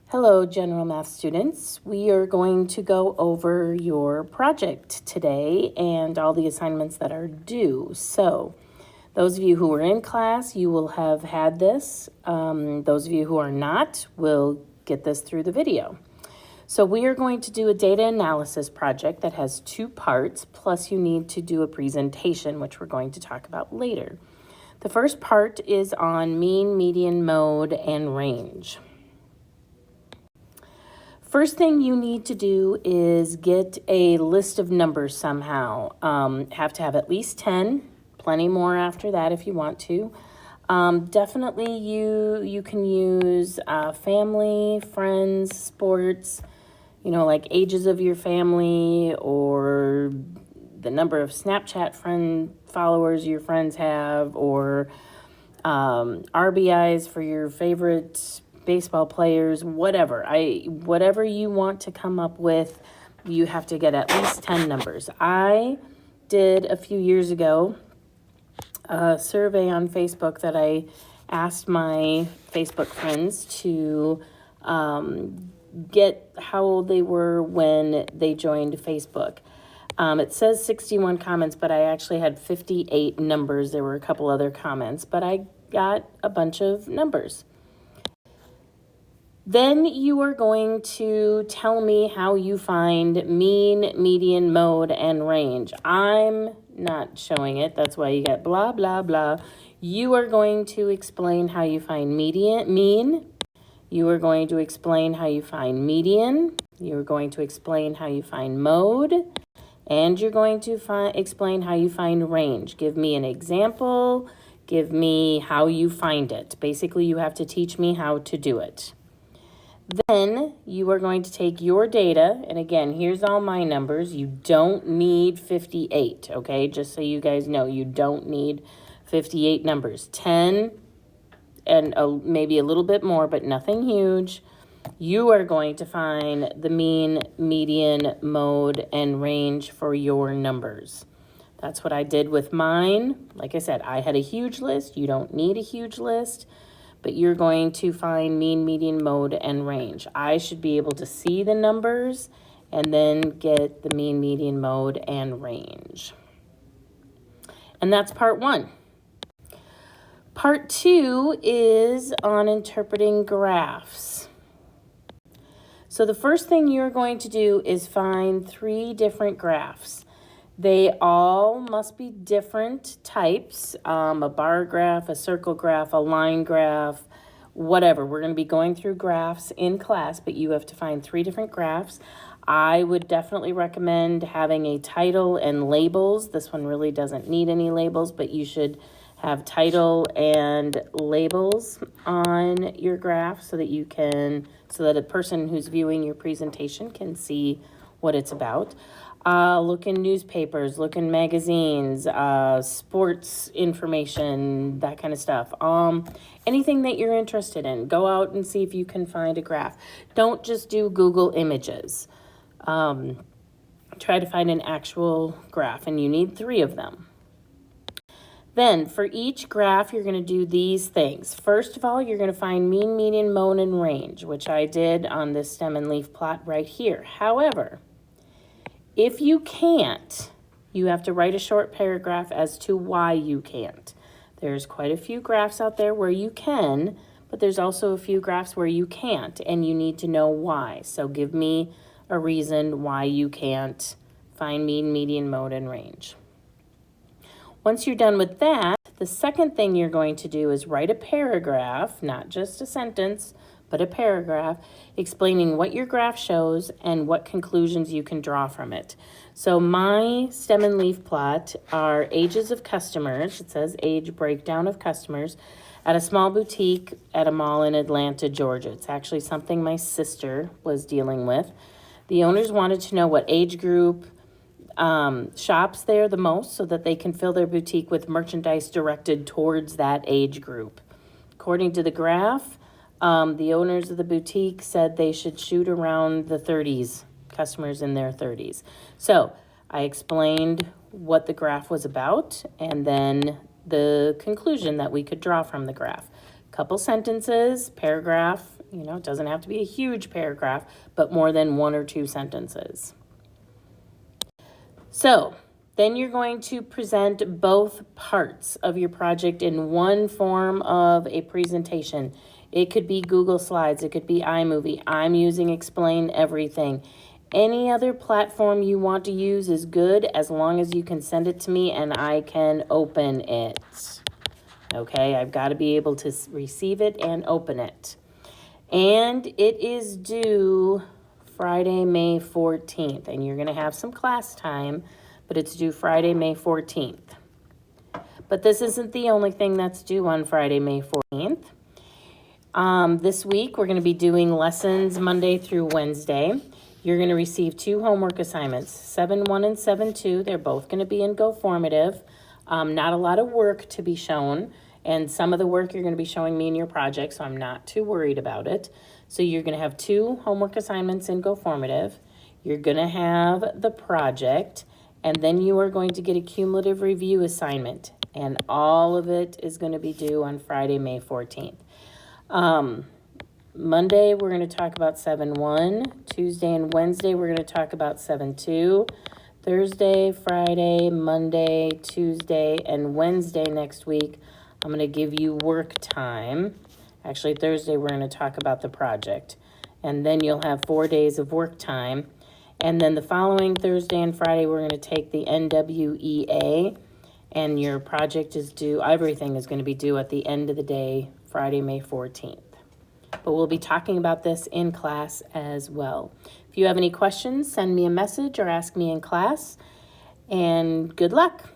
Hello, General Math students. We are going to go over your project today and all the assignments that are due. So, those of you who are in class, you will have had this. Those of you who are not will get this through the video. So we are going to do a data analysis project that has 2 parts, plus you need to do a presentation, which we're going to talk about later. The first part is on mean, median, mode, and range. First thing you need to do is get a list of numbers somehow. Have to have at least 10, plenty more after that if you want to. Definitely you can use family, friends, sports, like ages of your family or the number of Snapchat friend followers your friends have, or RBIs for your favorite baseball players, whatever you want to come up with. You have to get at least 10 numbers. I did a few years ago a survey on Facebook that I asked my Facebook friends to get how old they were when they joined Facebook. It says 61 comments, but I actually had 58 numbers. There were a couple other comments, but I got a bunch of numbers. Then you are going to tell me how you find mean, median, mode, and range. I'm not showing it. That's why you get blah, blah, blah. You are going to explain how you find mean. You are going to explain how you find median. You're going to explain how you find mode. And you're going to explain how you find range. Give me an example. Give me how you find it. Basically, you have to teach me how to do it. Then you are going to take your data, and again, here's all my numbers. You don't need 58, okay? Just so you guys know, you don't need 58 numbers. 10 and maybe a little bit more, but nothing huge. You are going to find the mean, median, mode, and range for your numbers. That's what I did with mine. Like I said, I had a huge list. You don't need a huge list, but you're going to find mean, median, mode, and range. I should be able to see the numbers and then get the mean, median, mode, and range. And that's part 1. Part 2 is on interpreting graphs. So the first thing you're going to do is find 3 different graphs. They all must be different types, a bar graph, a circle graph, a line graph, whatever. We're going to be going through graphs in class, but you have to find 3 different graphs. I would definitely recommend having a title and labels. This one really doesn't need any labels, but you should have title and labels on your graph so that a person who's viewing your presentation can see what it's about. Look in newspapers, look in magazines, sports information, that kind of stuff. Anything that you're interested in, go out and see if you can find a graph. Don't just do Google Images. Try to find an actual graph, and you need 3 of them. Then, for each graph, you're going to do these things. First of all, you're going to find mean, median, mode, and range, which I did on this stem and leaf plot right here. However, if you can't, you have to write a short paragraph as to why you can't. There's quite a few graphs out there where you can, but there's also a few graphs where you can't, and you need to know why. So give me a reason why you can't find mean, median, mode, and range. Once you're done with that, the second thing you're going to do is write a paragraph, not just a sentence, but a paragraph explaining what your graph shows and what conclusions you can draw from it. So my stem and leaf plot are ages of customers. It says age breakdown of customers at a small boutique at a mall in Atlanta, Georgia. It's actually something my sister was dealing with. The owners wanted to know what age group shops there the most so that they can fill their boutique with merchandise directed towards that age group. According to the graph, the owners of the boutique said they should shoot around the 30s, customers in their 30s. So I explained what the graph was about and then the conclusion that we could draw from the graph. Couple sentences, paragraph, You know, it doesn't have to be a huge paragraph, but more than 1 or 2 sentences. So then you're going to present both parts of your project in one form of a presentation. It could be Google Slides, it could be iMovie. I'm using Explain Everything. Any other platform you want to use is good, as long as you can send it to me and I can open it. Okay, I've got to be able to receive it and open it. And it is due Friday, May 14th, and you're going to have some class time, but it's due Friday, May 14th. But this isn't the only thing that's due on Friday, May 14th. This week, we're going to be doing lessons Monday through Wednesday. You're going to receive 2 homework assignments, 7-1 and 7-2. They're both going to be in GoFormative. Not a lot of work to be shown, and some of the work you're going to be showing me in your project, so I'm not too worried about it. So you're going to have 2 homework assignments in GoFormative. You're going to have the project, and then you are going to get a cumulative review assignment, and all of it is going to be due on Friday, May 14th. Monday, we're going to talk about 7-1. Tuesday and Wednesday, we're going to talk about 7-2. Thursday, Friday, Monday, Tuesday, and Wednesday next week, I'm going to give you work time. Actually, Thursday, we're going to talk about the project. And then you'll have 4 days of work time. And then the following Thursday and Friday, we're going to take the NWEA. And your project is due, everything is going to be due at the end of the day, Friday, May 14th. But we'll be talking about this in class as well. If you have any questions, send me a message or ask me in class. And good luck.